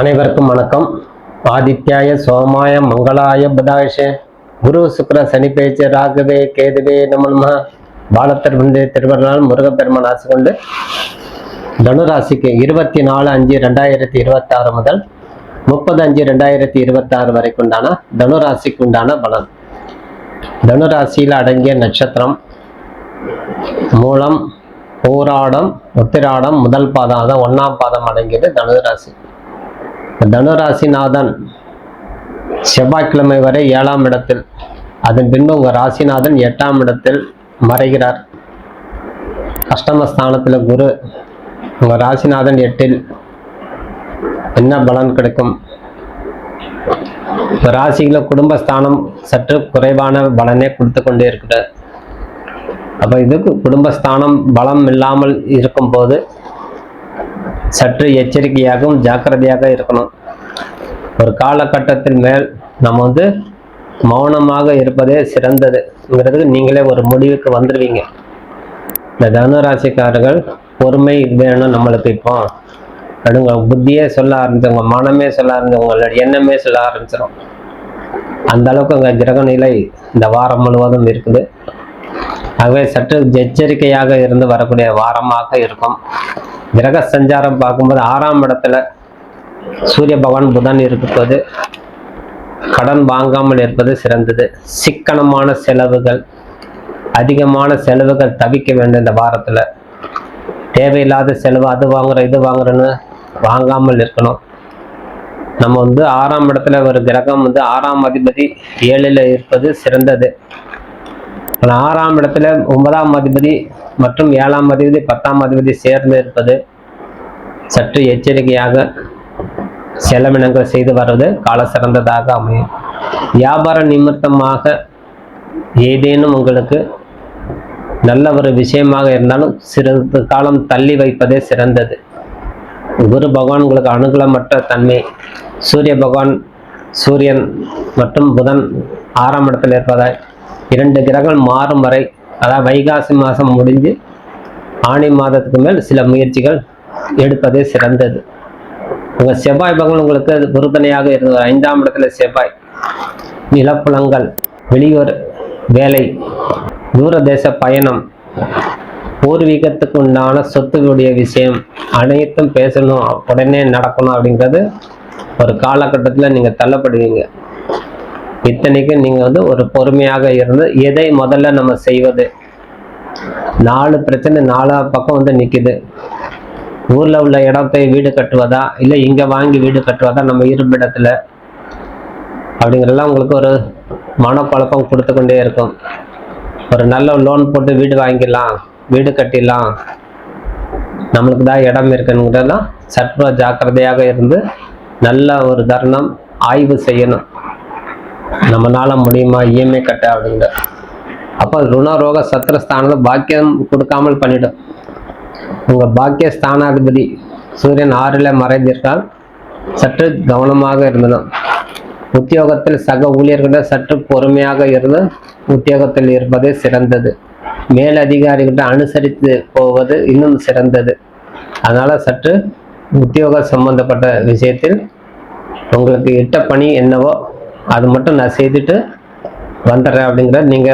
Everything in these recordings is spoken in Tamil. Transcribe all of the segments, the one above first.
அனைவருக்கும் வணக்கம். ஆதித்யாய சோமாய மங்களாய புதாயஷ குரு சுக்கிர சனி பேச்சு ராகவே கேதுவே நம பாலத்தர் வந்து திருவருளால் முருகப்பெருமான் ஆசை கொண்டு தனுராசிக்கு 24/5/2026 முதல் 30/5/2026 வரைக்கும் உண்டான தனுராசிக்கு உண்டான பலன். தனுராசியில் அடங்கிய நட்சத்திரம் மூலம், பூராடம், உத்திராடம், முதல் பாதம், அதான் 1ஆம் பாதம் அடங்கியது தனுராசி. தனுராசிநாதன் செவ்வாய்க்கிழமை வரை 7ஆம் இடத்தில், அதன் பின்பு உங்க ராசிநாதன் 8ஆம் இடத்தில் மறைகிறார். அஷ்டமஸ்தானத்தில் குரு, உங்க ராசிநாதன் 8இல். என்ன பலன் கிடைக்கும்? ராசிகளை குடும்பஸ்தானம் சற்று குறைவான பலனே கொடுத்து கொண்டே இருக்கிறார். அப்ப இதுக்கு குடும்பஸ்தானம் பலம் இல்லாமல் இருக்கும் போது சற்று எச்சரிக்கையாகவும் ஜாக்கிரதையாக இருக்கணும். ஒரு காலகட்டத்தில் மேல் நம்ம மௌனமாக இருப்பதே சிறந்ததுங்கிறதுக்கு நீங்களே ஒரு முடிவுக்கு வந்துடுவீங்க. இந்த தனுராசிக்காரர்கள் பொறுமை வேணும் நம்மளுக்கு. இப்போ அடுங்க புத்தியே சொல்ல ஆரம்பிச்சவங்க, மனமே சொல்ல ஆரம்பிச்சவங்களோட எண்ணமே சொல்ல ஆரம்பிச்சிடும். அந்த அளவுக்கு அங்கே கிரக நிலை இந்த வாரம் முழுவதும் இருக்குது. ஆகவே சற்று எச்சரிக்கையாக இருந்து வரக்கூடிய வாரமாக இருக்கும். கிரக சஞ்சாரம் பார்க்கும்போது 6ஆம் இடத்துல சூரிய பகவான் புதன் இருப்பது, கடன் வாங்காமல் இருப்பது சிறந்தது. சிக்கனமான செலவுகள், அதிகமான செலவுகள் தவிர்க்க வேண்டும். இந்த வாரத்துல தேவையில்லாத செலவு, அது வாங்குறோம் இது வாங்குறோன்னு வாங்காமல் இருக்கணும். நம்ம 6ஆம் இடத்துல ஒரு கிரகம் 6ஆம் அதிபதி 7ல் இருப்பது சிறந்தது. 6ஆம் இடத்துல 9ஆம் அதிபதி மற்றும் 7ஆம் அதிபதி 10ஆம் அதிபதி சேர்ந்து இருப்பது சற்று எச்சரிக்கையாக செலவினங்கள் செய்து வருவது கால சிறந்ததாக அமையும். வியாபார நிமித்தமாக ஏதேனும் உங்களுக்கு நல்ல ஒரு விஷயமாக இருந்தாலும் சிறிது காலம் தள்ளி வைப்பதே சிறந்தது. குரு பகவான் உங்களுக்கு அனுகூலமற்ற தன்மை. சூரிய பகவான், சூரியன் மற்றும் புதன் 6ஆம் இடத்தில் இருப்பதால் 2 கிரகங்கள் மாறும் வரை, அதாவது வைகாசி மாதம் முடிஞ்சு ஆணி மாதத்துக்கு மேல் சில முயற்சிகள் எடுப்பதே சிறந்தது. உங்க செவ்வாய் பகவான் உங்களுக்கு உறுதுணையாக இருந்தது. 5ஆம் இடத்துல செவ்வாய். நிலப்புலங்கள், வெளியூர் வேலை, தூரதேச பயணம், பூர்வீகத்துக்கு உண்டான சொத்துக்களுடைய விஷயம் அனைத்தும் பேசணும், உடனே நடக்கணும் அப்படிங்கிறது ஒரு காலகட்டத்தில் நீங்க தள்ளப்படுவீங்க. இத்தனைக்கு நீங்க ஒரு பொறுமையாக இருந்து எதை முதல்ல நம்ம செய்வது. 4 பிரச்சனை 4 பக்கம் நிக்குது. ஊர்ல உள்ள இடத்தை வீடு கட்டுவதா, இல்லை இங்க வாங்கி வீடு கட்டுவதா, நம்ம இருப்பிடத்துல அப்படிங்கிறதெல்லாம் உங்களுக்கு ஒரு மனக்குழப்பம் கொடுத்து கொண்டே இருக்கும். ஒரு நல்ல லோன் போட்டு வீடு வாங்கிடலாம், வீடு கட்டிடலாம், நம்மளுக்கு தான் இடம் இருக்குங்கிறதெல்லாம் சற்று ஜாக்கிரதையாக இருந்து நல்ல ஒரு தருணம் ஆய்வு செய்யணும். நம்மளால முடியுமா இஎம்ஐ கட்ட அப்படிங்கிற. அப்போ ருணரோக சத்திரஸ்தானத்தில் பாக்கியம் கொடுக்காமல் பண்ணிடும். உங்க பாக்கிய ஸ்தானாதிபதி சூரியன் 6ல் மறைந்திருக்கால் சற்று கவனமாக இருந்தணும். உத்தியோகத்தில் சக ஊழியர்கிட்ட சற்று பொறுமையாக இருந்து உத்தியோகத்தில் இருப்பதே சிறந்தது. மேலதிகாரிகிட்ட அனுசரித்து போவது இன்னும் சிறந்தது. அதனால சற்று உத்தியோக சம்பந்தப்பட்ட விஷயத்தில் உங்களுக்கு இட்ட பணி என்னவோ அது மட்டும் நான் செய்துட்டு வந்துடுறேன் அப்படிங்கிற நீங்க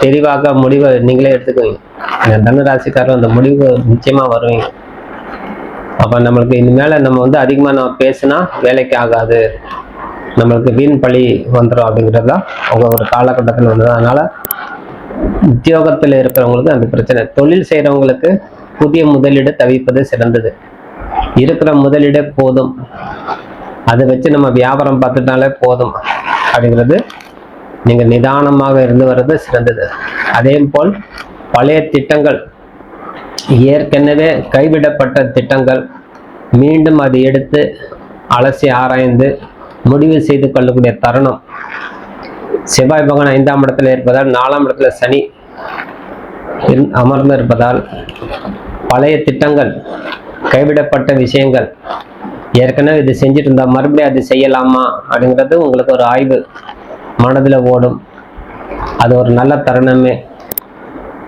தெளிவாக முடிவை நீங்களே எடுத்துக்குவீங்க. தனுராசிக்காரர் அந்த முடிவு நிச்சயமா வருவீங்க. அப்ப நம்மளுக்கு இனிமேல நம்ம அதிகமா நம்ம பேசினா வேலைக்கு ஆகாது, நம்மளுக்கு வீண் பழி வந்துடும் அப்படிங்கிறதுதான் அவங்க ஒரு காலகட்டத்தில் வந்தது. அதனால உத்தியோகத்தில் இருக்கிறவங்களுக்கு அந்த பிரச்சனை. தொழில் செய்யறவங்களுக்கு புதிய முதலீடு தவிர்ப்பது சிறந்தது. இருக்கிற முதலீடே போதும், அதை வச்சு நம்ம வியாபாரம் பார்த்துட்டாலே போதும் அப்படிங்கிறது நீங்க நிதானமாக இருந்து வர்றது சிறந்தது. அதே போல் பழைய திட்டங்கள், ஏற்கனவே கைவிடப்பட்ட திட்டங்கள் மீண்டும் அதை எடுத்து அலசி ஆராய்ந்து முடிவு செய்து கொள்ளக்கூடிய தருணம். செவ்வாய் பகவான் 5ஆம் இடத்துல இருப்பதால், 4ஆம் இடத்துல சனி அமர்ந்து இருப்பதால் பழைய திட்டங்கள், கைவிடப்பட்ட விஷயங்கள், ஏற்கனவே இது செஞ்சுட்டு இருந்தா மறுபடியும் அது செய்யலாமா அப்படிங்கிறது உங்களுக்கு ஒரு ஆய்வு மனதில் ஓடும். அது ஒரு நல்ல தருணமே.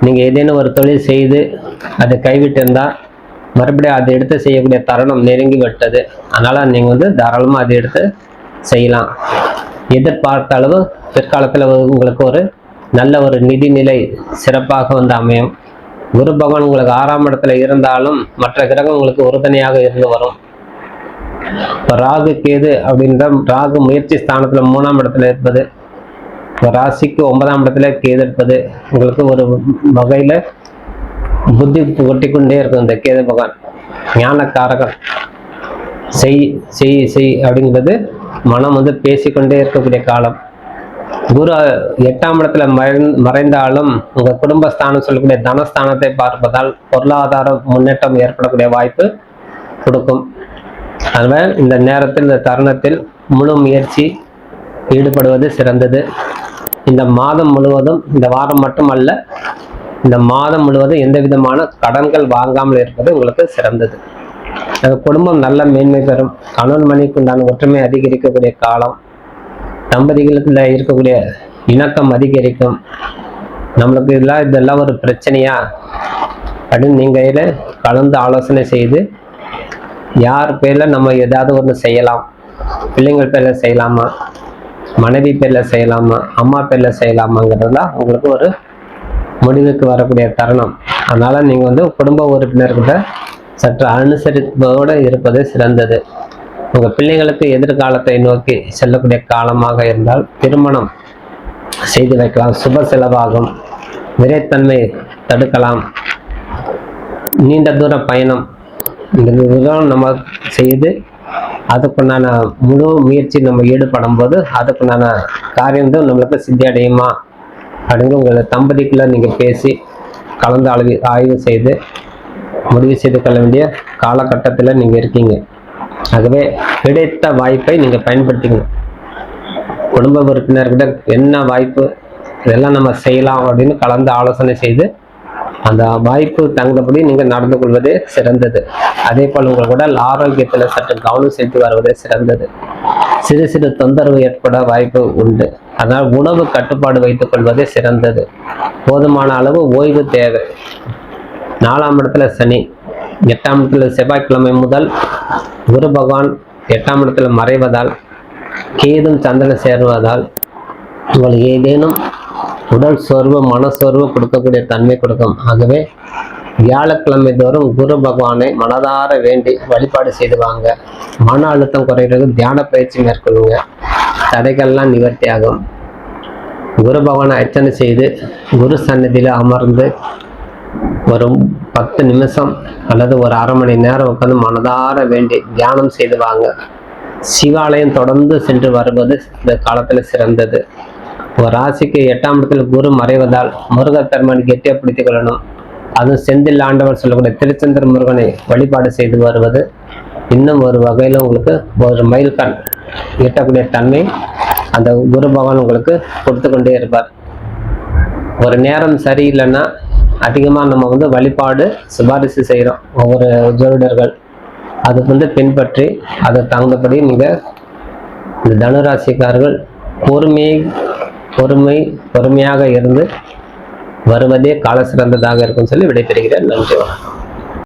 நீங்கள் ஏதேனும் ஒரு தொழில் செய்து அதை கைவிட்டு இருந்தால் மறுபடியும் அதை எடுத்து செய்யக்கூடிய தருணம் நெருங்கி விட்டது. அதனால நீங்க வந்து தாராளமா அதை எடுத்து செய்யலாம். எதிர்பார்த்த அளவு பிற்காலத்துல உங்களுக்கு ஒரு நல்ல ஒரு நிதிநிலை சிறப்பாக வந்து அமையும். குரு பகவான் உங்களுக்கு 6ஆம் இடத்துல இருந்தாலும் மற்ற கிரகம் உங்களுக்கு உறுதுணையாக இருந்து வரும். இப்போ ராகு கேது அப்படின்ற ராகு முயற்சி ஸ்தானத்துல 3ஆம் இடத்துல இருப்பது, ராசிக்கு 9ஆம் இடத்துல கேது இருப்பது உங்களுக்கு ஒரு வகையில புத்தி கொட்டி கொண்டே இருக்கும். இந்த கேது பகவான் ஞானக்காரகன். செய் செய் செய் அப்படிங்கிறது மனம் வந்து பேசிக்கொண்டே இருக்கக்கூடிய காலம். குரு 8ஆம் இடத்துல மறைந்தாலும் உங்க குடும்பஸ்தானம் சொல்லக்கூடிய தனஸ்தானத்தை பார்ப்பதால் பொருளாதார முன்னேற்றம் ஏற்படக்கூடிய வாய்ப்பு கொடுக்கும். அதனால இந்த நேரத்தில் இந்த தருணத்தில் முழு முயற்சி ஈடுபடுவது சிறந்தது. இந்த மாதம் முழுவதும், இந்த வாரம் மட்டுமல்ல, இந்த மாதம் முழுவதும் எந்த விதமான கடன்கள் வாங்காமல் இருப்பது உங்களுக்கு சிறந்தது. குடும்பம் நல்ல மேன்மை பெறும். கணவன் மனைவிக்கு உண்டான ஒற்றுமை அதிகரிக்கக்கூடிய காலம். தம்பதிகளுக்குள்ள இருக்கக்கூடிய இணக்கம் அதிகரிக்கும். நம்மளுக்கு இதெல்லாம் ஒரு பிரச்சனையா அப்படின்னு நீங்க கலந்து ஆலோசனை செய்து யார் பேர்ல நம்ம ஏதாவது ஒன்று செய்யலாம், பிள்ளைங்கள் பேர்ல செய்யலாமா, மனைவி பேர்ல செய்யலாமா, அம்மா பேர்ல செய்யலாமாங்கிறதுலாம் உங்களுக்கு ஒரு முடிவுக்கு வரக்கூடிய தருணம். அதனால நீங்க வந்து குடும்ப உறுப்பினர்கிட்ட சற்று அனுசரிப்போடு இருப்பது சிறந்தது. உங்க பிள்ளைங்களுக்கு எதிர்காலத்தை நோக்கி செல்லக்கூடிய காலமாக இருந்தால் திருமணம் செய்து வைக்கலாம். சுப செலவாகும். விரைத்தன்மை தடுக்கலாம். நீண்ட தூர பயணம் இதெல்லாம் நம்ம செய்து அதுக்குண்டான முழு முயற்சி நம்ம ஈடுபடும் போது அதுக்குண்டான காரியம் வந்து நம்மளுக்கு சித்தி அடையுமா அப்படிங்கிற உங்களை தம்பதிக்குள்ள நீங்க பேசி கலந்து ஆய்வு செய்து முடிவு செய்து கொள்ள வேண்டிய காலகட்டத்தில் நீங்க இருக்கீங்க. ஆகவே கிடைத்த வாய்ப்பை நீங்க பயன்படுத்திக்கணும். குடும்ப உறுப்பினர்கிட்ட என்ன வாய்ப்பு இதெல்லாம் நம்ம செய்யலாம் அப்படின்னு கலந்து ஆலோசனை செய்து அந்த வாய்ப்பு தகுந்தபடி நீங்க நடந்து கொள்வதே சிறந்தது. அதே போல் உங்கள் உடல் ஆரோக்கியத்துல சற்று கவனம் செலுத்தி வருவதே சிறந்தது. சிறு சிறு தொந்தரவு ஏற்பட வாய்ப்பு உண்டு. அதனால் உணவு கட்டுப்பாடு வைத்துக் கொள்வதே சிறந்தது. போதுமான அளவு ஓய்வு தேவை. 4ஆம் இடத்துல சனி, 8ஆம் இடத்துல செவ்வாய்க்கிழமை முதல் குரு பகவான் 8ஆம் இடத்துல மறைவதால் கேதும் சந்திரன் சேருவதால் உங்களுக்கு ஏதேனும் உடல் சோர்வு மனசோர்வு கொடுக்கக்கூடிய தன்மை கொடுக்கும். ஆகவே வியாழக்கிழமை தோறும் குரு பகவானை மனதார வேண்டி வழிபாடு செய்துவாங்க. மன அழுத்தம் குறைகிறதுக்கு தியான பயிற்சி மேற்கொள்ளுங்க. தடைகள்லாம் நிவர்த்தி ஆகும். குரு பகவானை அர்ச்சனை செய்து குரு சன்னதியில அமர்ந்து ஒரு 10 நிமிஷம் அல்லது ஒரு அரை மணி நேரம் உட்காந்து மனதார வேண்டி தியானம் செய்துவாங்க. சிவாலயம் தொடர்ந்து சென்று வருவது இந்த காலத்துல சிறந்தது. ஒரு ராசிக்கு 8ஆம் இடத்துல குரு மறைவதால் முருகர் பெருமான் கெட்டியா பிடித்துக் கொள்ளணும். அதுவும் செந்தில் ஆண்டவர் சொல்லக்கூடிய திருச்செந்தூர் முருகனை வழிபாடு செய்து வருவது இன்னும் ஒரு வகையில உங்களுக்கு ஒரு மைல்கல் எட்டக்கூடிய தன்மை அந்த குரு பகவான் உங்களுக்கு கொடுத்து கொண்டே இருப்பார். ஒரு நேரம் சரியில்லைன்னா அதிகமாக நம்ம வந்து வழிபாடு சிபாரிசு செய்கிறோம் ஒவ்வொரு ஜோதிடர்கள். அதுக்கு வந்து பின்பற்றி அதை தகுந்தபடி நீங்கள் இந்த தனுராசிக்காரர்கள் பொறுமையாக இருந்து வருவதே கால சிறந்ததாக இருக்கும் சொல்லி விடைபெறுகிறேன். நன்றி.